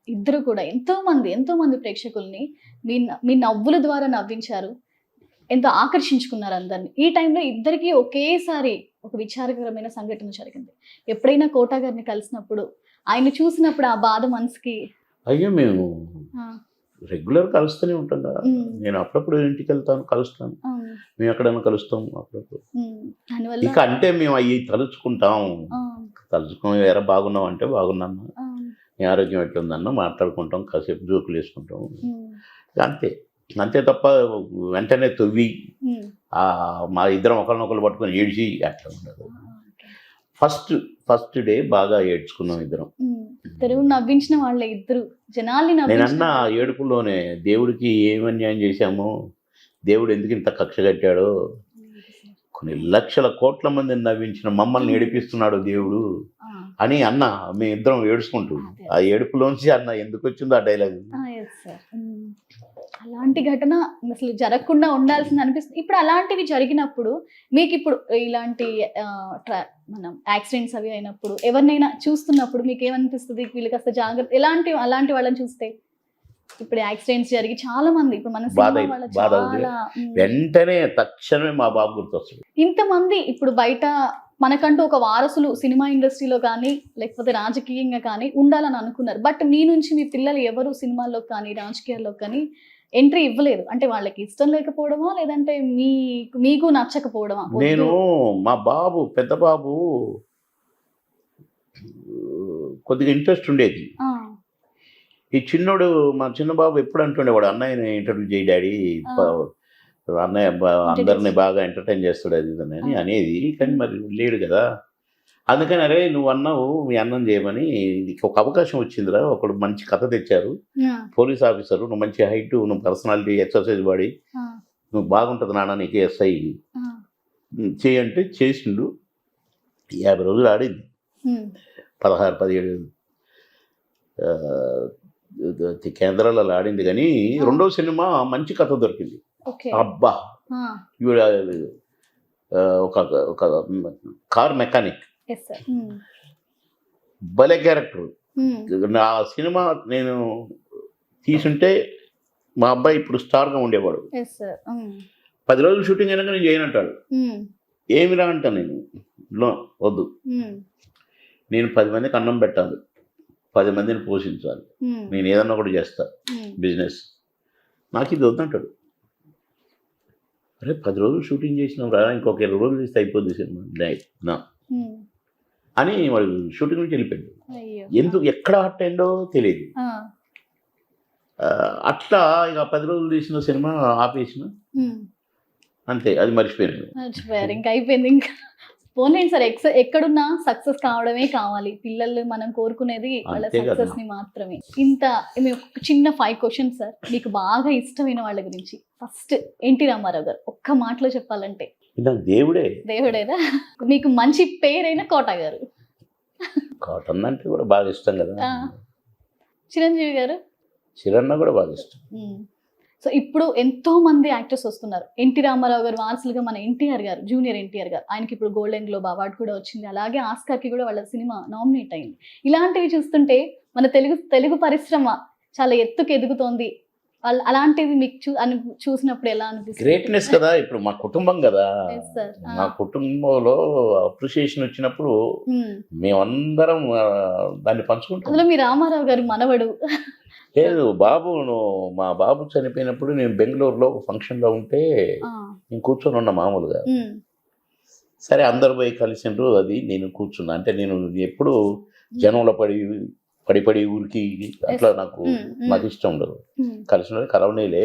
ఇద్దరు కూడా ఎంతో మంది ప్రేక్షకుల్ని మీ నవ్వుల ద్వారా నవ్వించారు. ఎంతో ఆకర్షించుకున్నారు అందరిని. ఈ టైంలో ఇద్దరికీ ఒకేసారి ఒక విచారకరమైన సంఘటన జరిగింది. ఎప్పుడైనా కోట గారిని కలిసినప్పుడు, ఆయన్ని చూసినప్పుడు ఆ బాధ మనసుకి అయ్యో! మేము ఆ! రెగ్యులర్ కలుస్తూనే ఉంటాం కదా! హ్మ్. నేను అప్పుడప్పుడు ఇంటికెళ్తాను, కలుస్తాను. అవును. మేము ఎక్కడైనా కలుస్తాం అప్పుడప్పుడు. దానివల్ల ఇక అంటే మేము అయి తలుచుకుంటాం. ఆ! తలుచుకొని "ఏరా బాగున్నావా?" అంటే బాగున్నాను. ఆ! నీ ఆరోగ్యం ఎట్లుందన్న మాట్లాడుకుంటాం. కాసేపు జోకులేసుకుంటాం. హ్మ్. అంతే. అంతే తప్ప వెంటనే తొవ్వి హ్మ్. మా ఇద్దరం ఒకరినొకరు పట్టుకొని ఏడ్చి అట్లా ఉండదు. ఓకే. ఫస్ట్ డే బాగా ఏడ్చుకున్నాం ఇద్దరం. ఇద్దరు నవ్వించిన వాళ్ళే ఇద్దరు. జనాల్ని నవ్వించిన నేనన్నా వాళ్ళే. ఏడుపుల్లోనే దేవుడికి ఏం అన్యాయం చేశామో, దేవుడు ఎందుకు ఇంత కక్ష కట్టాడో, కొన్ని లక్షల కోట్ల మందిని నవ్వించిన మమ్మల్ని ఏడిపిస్తున్నాడు దేవుడు ఆ! అని అన్న మేమిద్దరం ఏడుచుకుంటూ అదే. ఆ ఏడుపులోంచి అన్న ఎందుకు వచ్చిందో ఆ డైలాగ్. Yes sir. అలాంటి ఘటన అసలు జరగకుండా ఉండాల్సింది అనిపిస్తుంది. ఇప్పుడు అలాంటివి జరిగినప్పుడు మీకిప్పుడు ఇలాంటి మనం యాక్సిడెంట్స్ అవి అయినప్పుడు ఎవరినైనా చూస్తున్నప్పుడు మీకేమనిపిస్తది? వీళ్ళు కాస్త జాగ్రత్త అలాంటి వాళ్ళని చూస్తే? ఇప్పుడు యాక్సిడెంట్స్ జరిగి చాలా మంది ఇప్పుడు మన బాధ సినిమా వాళ్ళ బాధ అవుతుంది. చాలా వెంటనే తక్షణమే మా బాబు గుర్తొస్తుంది. ఇంతమంది ఇప్పుడు బయట మనకంటూ ఒక వారసులు సినిమా ఇండస్ట్రీలో కానీ, లేకపోతే రాజకీయంగా కానీ ఉండాలని అనుకున్నారు. బట్ మీ నుంచి మీ పిల్లలు ఎవరు సినిమాల్లోకి కానీ, రాజకీయాల్లోకి కానీ ఎంట్రీ ఇవ్వలేదు. అంటే వాళ్ళకి ఇష్టం లేకపోవడమా? లేదంటే మీకు నచ్చకపోవడమా? నేను మా బాబు పెద్ద బాబు కొద్దిగా ఇంట్రెస్ట్ ఉండేది. ఆ! ఈ చిన్నోడు మా చిన్న బాబు ఎప్పుడు అంటుండేవాడు అన్నయ్యని ఇంటర్వ్యూ చేయి డాడీ, అన్నయ్య అందరినీ బాగా ఎంటర్టైన్ చేస్తాడు అది ఇది అని అనేది. కానీ మరి లేడు కదా. అందుకని అరే నువ్వు అన్నావు మీ అన్నం చేయమని, నీకు ఒక అవకాశం వచ్చిందిరా, ఒకడు మంచి కథ తెచ్చారు, పోలీస్ ఆఫీసరు, నువ్వు మంచి హైట్, నువ్వు పర్సనాలిటీ ఎక్సర్సైజ్ బాడీ, నువ్వు బాగుంటుంది నాన్న నీకు ఎస్ఐ చేయంటే చేసిండు. 50 రోజులు ఆడింది. 16-17 కేంద్రాలలో ఆడింది. కానీ రెండో సినిమా మంచి కథ దొరికింది. అబ్బా ఈవిడ ఒక కార్ మెకానిక్, భలే క్యారెక్టర్. నా సినిమా నేను తీసుంటే మా అబ్బాయి ఇప్పుడు స్టార్గా ఉండేవాడు. 10 రోజులు షూటింగ్ అయినాక నేను చేయనంటాడు. ఏమిరా అంటా నేను వద్దు, నేను 10 మందికి అన్నం పెట్టాలి, 10 మందిని పోషించాలి, నేను ఏదన్నా కూడా చేస్తా బిజినెస్, నాకు ఇది వద్దంటాడు. అరే 10 రోజులు షూటింగ్ చేసినాం రా, ఇంకొక 20 రోజులు చేస్తే అయిపోద్ది సినిమా నా అని వాడు షూటింగ్ నుంచి వెళ్ళిపోయాడు. ఎందుకు ఎక్కడ హట్ అయిందో తెలియదు. అట్లా ఇక 10 రోజులు తీసిన సినిమా ఆపేసిన, అంతే, అది మర్చిపోయాను. ఇంకా అయిపోయింది. ఇంకా పోలేండి సార్, ఎక్కడున్నా సక్సెస్ కావడమే కావాలి. పిల్లలు మనం కోరుకునేది వాళ్ళ సక్సెస్ ని మాత్రమే. ఒక చిన్న 5 క్వశ్చన్స్ సార్, మీకు బాగా ఇష్టమైన వాళ్ళ గురించి. ఫస్ట్ ఎన్టీ రామారావు గారు, ఒక్క మాటలో చెప్పాలంటే దేవుడేనా? మీకు మంచి పేరైన కోట గారు. కాటన్ అంటే కూడా బాగా ఇష్టం కదా. చిరంజీవి గారు, చిరన్న కూడా బాగా ఇష్టం. సో ఇప్పుడు ఎంతో మంది యాక్టర్స్ వస్తున్నారు. ఎన్టీ రామారావు గారు వారసులుగా మన ఎన్టీఆర్ గారు, జూనియర్ ఎన్టీఆర్ గారు, ఆయనకి ఇప్పుడు గోల్డెన్ గ్లోబ్ అవార్డు కూడా వచ్చింది. అలాగే ఆస్కార్కి కూడా వాళ్ళ సినిమా నామినేట్ అయింది. ఇలాంటివి చూస్తుంటే మన తెలుగు పరిశ్రమ చాలా ఎత్తుకు ఎదుగుతోంది. అలాంటివి మీకు చూసినప్పుడు ఎలా అనిపిస్తుంది? గ్రేట్నెస్ కదా. ఇప్పుడు మా కుటుంబం కదా, మా కుటుంబంలో అప్రిషియేషన్ వచ్చినప్పుడు మేమందరం దాన్ని పంచుకుంటాం. అందులో మీ రామారావు గారు మనవడు. లేదు బాబు, మా బాబు చనిపోయినప్పుడు నేను బెంగళూరులో ఒక ఫంక్షన్లో ఉంటే నేను కూర్చొని ఉన్నా మామూలుగా. సరే అందరు పోయి కలిసిండ్రు, అది నేను కూర్చున్నా. అంటే నేను ఎప్పుడు జనంలో పడి ఊరికి అట్లా నాకు ఇష్టం ఉండదు. కలిసిన కలవనేలే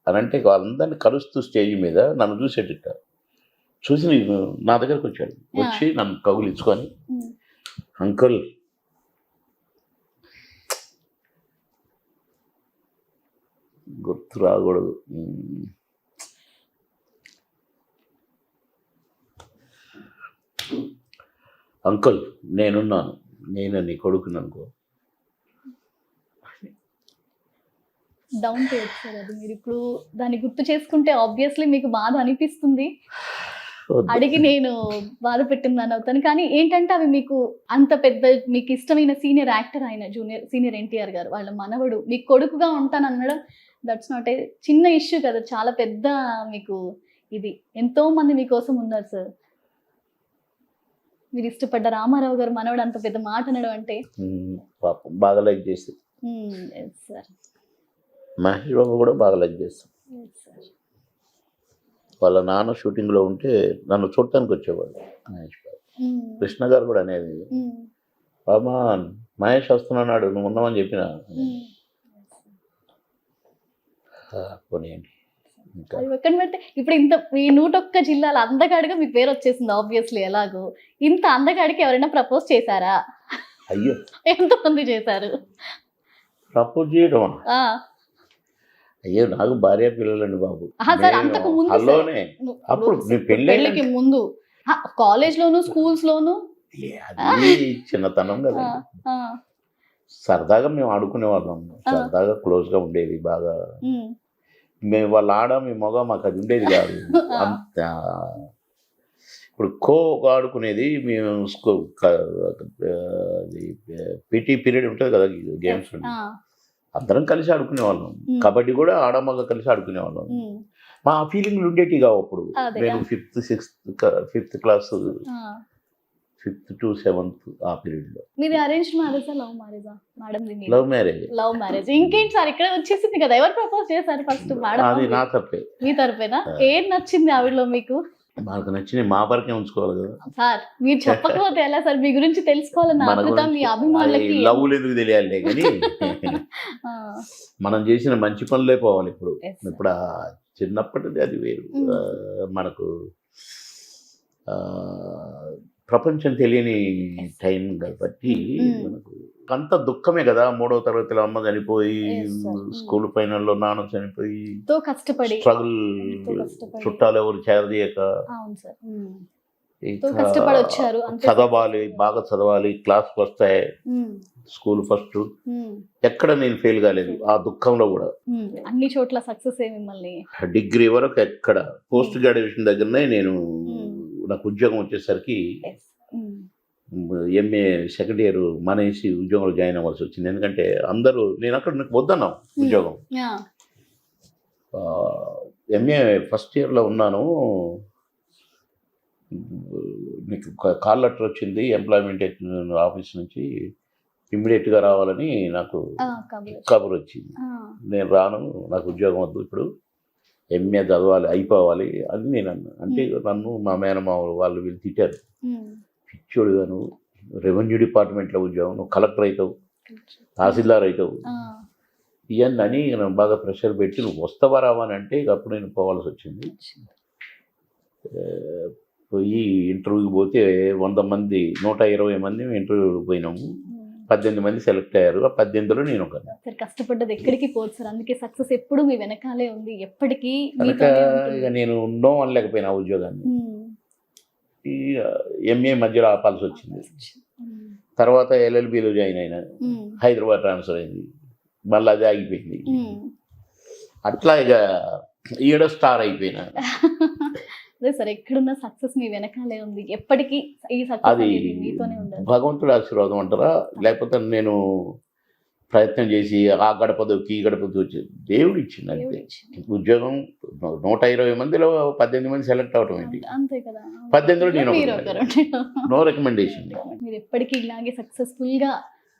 అని అంటే వాళ్ళందరినీ కలుస్తూ స్టేజ్ మీద నన్ను చూసేట చూసి నా దగ్గరకు వచ్చాడు. వచ్చి నన్ను కౌగిలించుకొని, అంకుల్ గుర్తు రాకూడదు, అంకుల్ నేనున్నాను, నేను నీ కొడుకుని అనుకో. డౌన్ టు ఎర్త్ సార్ అది. మీరు ఇప్పుడు దాన్ని గుర్తు చేసుకుంటే ఆబ్వియస్లీ మీకు బాధ అనిపిస్తుంది. వద్దు. అడిగి నేను బాధ పెట్టిందని అవుతాను. కానీ ఏంటంటే అవి మీకు అంత పెద్ద మీకు ఇష్టమైన సీనియర్ యాక్టర్ ఆయన సీనియర్ ఎన్టీఆర్ గారు వాళ్ళ మనవడు మీకు కొడుకుగా ఉంటాను అనడం దట్స్ నాట్ ఏ చిన్న ఇష్యూ కదా, చాలా పెద్ద మీకు ఇది. ఎంతో మంది మీకోసం ఉన్నారు సార్. మీరు ఇష్టపడ్డ రామారావు గారు మనవడు అంత పెద్ద మాట అనడం అంటే పాపం బాగా లైక్ చేసి సార్. మహేష్ బాబు కూడా బాగా లైక్ చేస్తాం. వాళ్ళ నాన్న షూటింగ్లో ఉంటే నన్ను చూడటానికి వచ్చేవాడు మహేష్ బాబు. కృష్ణ గారు కూడా అనేది బాబా మహేష్ వస్తున్నాడు నువ్వు ఉన్నామని చెప్పిన పోనీయండి. ఇంకా ఎక్కడ పెడితే ఇప్పుడు ఇంత ఈ 101 జిల్లాల అందగాడిగా మీ పేరు వచ్చేసింది ఆబ్వియస్లీ. ఎలాగో ఇంత అందగాడికి ఎవరైనా ప్రపోజ్ చేశారా? అయ్యో ఎంతమంది చేశారు ప్రపోజ్ చేయడం? అయ్యో నాకు భార్య పిల్లలండి బాబు. సార్ అంతకు ముందు హలోనే అప్పుడు నీ పెళ్ళికి ముందు కాలేజ్ లోను స్కూల్స్ లోను అది చిన్నతనం కదా, సరదాగా మేము ఆడుకునే వాళ్ళం, సరదాగా క్లోజ్ గా ఉండేది బాగా. మేము వాళ్ళ ఆడ మీ మొగ మాకు అది ఉండేది కాదు. అంత ఇప్పుడు ఆడుకునేది మేము పీటీ పీరియడ్ ఉంటుంది కదా గేమ్స్, అందరం కలిసి ఆడుకునే వాళ్ళం. కబడ్డీ కూడా ఆడమగ కలిసి ఆడుకునే వాళ్ళం. మా ఫీలింగ్లు ఉండేటివి కావు అప్పుడు. నేను 5th 6th 5th class 5th to 7th ఆ పీరియడ్ లో. మీది అరేంజ్ మ్యారేజా లవ్ మ్యారేజా madam? Love marriage. Love marriage. ఇంకేంటి సార్ ఇక్కడ వచ్చేసింది కదా, ఎవరు ప్రపోజ్ చేశారు ఫస్ట్? అది నా తప్పే. మీ తరపేనా? ఏం నచ్చింది ఆవిడలో మీకు? మాకు నచ్చిన మా వరకే ఉంచుకోవాలి కదా సార్. మీరు చెప్పకపోతే ఎలా సార్? మీ గురించి తెలుసుకోవాలని ఆతృత మీ అభిమానులకి. లవ్ ఎందుకు తెలియాలి కానీ మనం చేసిన మంచి పనులే పోవాలి. ఇప్పుడు ఇప్పుడు చిన్నప్పటిది అది వేరు. మనకు ప్రపంచం తెలియని టైం కాబట్టి మనకు అంత దుఃఖమే కదా. 3వ తరగతిలో అమ్మ చనిపోయి, స్కూల్ ఫైనల్లో నాన్న చనిపోయి, కష్టపడి స్ట్రగుల్, చుట్టాలు ఎవరు చేరదీయక చదవాలి, బాగా చదవాలి, క్లాస్ వస్తాయి, స్కూల్ ఫస్ట్, ఎక్కడ నేను ఫెయిల్ కాలేదు. ఆ దుఃఖంలో కూడా అన్ని చోట్ల సక్సెస్. మిమ్మల్ని డిగ్రీ వరకు ఎక్కడ పోస్ట్ గ్రాడ్యుయేషన్ దగ్గరనే నేను నాకు ఉద్యోగం వచ్చేసరికి ఎంఏ సెకండ్ ఇయర్ మానేసి ఉద్యోగంలో జాయిన్ అవ్వాల్సి వచ్చింది. ఎందుకంటే అందరూ నేను అక్కడ నాకు వద్దన్నాం ఉద్యోగం. ఎంఏ ఫస్ట్ ఇయర్లో ఉన్నాను, మీకు కాల్ లెటర్ వచ్చింది ఎంప్లాయ్మెంట్ ఆఫీస్ నుంచి, ఇమ్మీడియట్గా రావాలని నాకు కబురు వచ్చింది. నేను రాను, నాకు ఉద్యోగం వద్దు, ఇప్పుడు ఎంఏ చదవాలి, అయిపోవాలి అని నేను అన్నా. అంటే నన్ను మా మేనమామ వాళ్ళు వీళ్ళు తిట్టారు. పిచ్చోడు గాను, రెవెన్యూ డిపార్ట్మెంట్లో ఉద్యోగం, నువ్వు కలెక్టర్ అవుతావు, తహసీల్దార్ అవుతావు, ఇవన్నీ అని బాగా ప్రెషర్ పెట్టి నువ్వు వస్తావా రావా అని అంటే అప్పుడు నేను పోవాల్సి వచ్చింది. పోయి ఇంటర్వ్యూకి పోతే 100 మంది 120 మంది ఇంటర్వ్యూకి పోయినాము. 18 మంది సెలెక్ట్ అయ్యారు. ఆ 18లో నేను ఒక. కష్టపడ్డది ఎక్కడికి పోదు సార్, అందుకే సక్సెస్ ఎప్పుడు మీ వెనకాలే ఉంది ఎప్పటికీ. ఇక నేను నో అనలేకపోయినా ఉద్యోగాన్ని. ఎంఏ మధ్యలో ఆపాల్సి వచ్చింది. తర్వాత LLBలో జాయిన్ అయినా, హైదరాబాద్ ట్రాన్స్ఫర్ అయింది, మళ్ళీ అది ఆగిపోయింది. అట్లా ఇక ఈడ స్టార్ అయిపోయినా. అదే సార్, ఎక్కడున్న సక్సెస్ మీ వెనకాలే ఉంది ఎప్పటికీ. ఈ సక్సెస్ మీతోనే ఉంది. భగవంతుడి ఆశీర్వాదం అంటారా, లేకపోతే నేను ప్రయత్నం చేసి ఆ గడప దొక్కి ఈ గడప దొచ్చి దేవుడు ఇచ్చింది అంతే. ఉద్యోగం 120 మందిలో 18 మంది సెలెక్ట్ అవటం ఏంటి, అంతే కదా. 18లో నేను నో రికమెండేషన్. మీరు ఎప్పటికీ ఇలాగే సక్సెస్ఫుల్ గా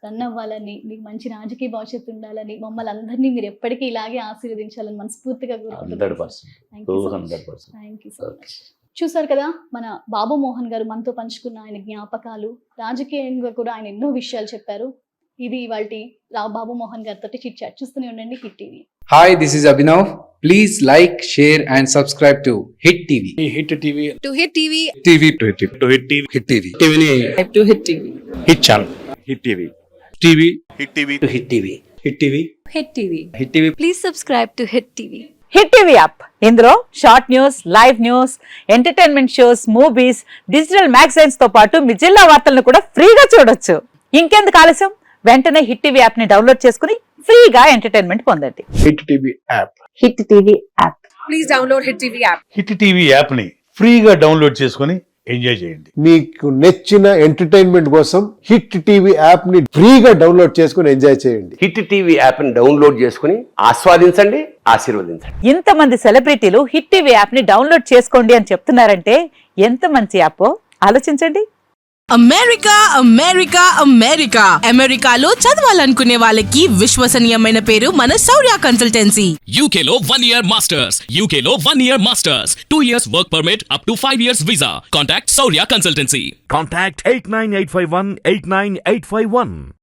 రన్ అవ్వాలని, మీకు మంచి రాజకీయ భవిష్యత్తు ఉండాలని, మమ్మల్ని అందరినీ మీరు ఎప్పటికీ ఇలాగే ఆశీర్వదించాలని మనస్ఫూర్తిగా కోరుకుంటున్నాను. 100%. Thank you so much. చూసారు కదా మన బాబు మోహన్ గారు మనతో పంచుకున్న ఆయన జ్ఞాపకాలు, రాజకీయంగా కూడా ఆయన ఎన్నో విషయాలు చెప్పారు. ఇది ఇవాల్టి బాబు మోహన్ గారితో చిట్ చాట్. చూస్తూనే ఉండండి Hit TV. Hi, this is Abhinav. Please like, share and subscribe to Hit TV. Hit TV. To Hit TV. TV. To Hit TV. To Hit TV. Hit TV. TV ni To Hit TV. Hit channel. Hit TV. TV. Hit TV. To Hit TV. Hit TV. Hit TV. Hit TV. Please subscribe to Hit TV. Hit TV app, ఇందులో short news, live news, entertainment shows, movies, digital magazines తో పాటు మీ జిల్లా వార్తలను కూడా ఫ్రీగా చూడొచ్చు. ఇంకెందుకు ఆలస్యం, వెంటనే హిట్ టీవీ యాప్ ని డౌన్లోడ్ చేసుకుని ఫ్రీగా ఎంటర్టైన్మెంట్ పొందండి. Hit TV app. Hit TV app. Please download Hit TV app. Hit TV app ni ఫ్రీగా డౌన్లోడ్ చేసుకొని ఎంజాయ్ చేయండి. మీకు నచ్చిన ఎంటర్టైన్మెంట్ కోసం హిట్ టీవీ యాప్ ని ఫ్రీగా డౌన్లోడ్ చేసుకుని ఎంజాయ్ చేయండి. హిట్ టీవీ యాప్ ని డౌన్లోడ్ చేసుకుని ఆస్వాదించండి, ఆశీర్వదించండి. ఇంతమంది సెలబ్రిటీలు హిట్ టీవీ యాప్ ని డౌన్లోడ్ చేసుకోండి అని చెప్తున్నారంటే ఎంత మంచి యాప్ ఆలోచించండి. అమెరికా అమెరికా అమెరికా అమెరికాలో చదవాలనుకునే వాళ్ళకి విశ్వసనీయమైన పేరు మన శౌర్య కన్సల్టెన్సీ. UK లో 1 year masters, UK లో 1 year masters, 2 years work permit up to 5 years visa. Contact Saurya Consultancy. Contact 89851 89851.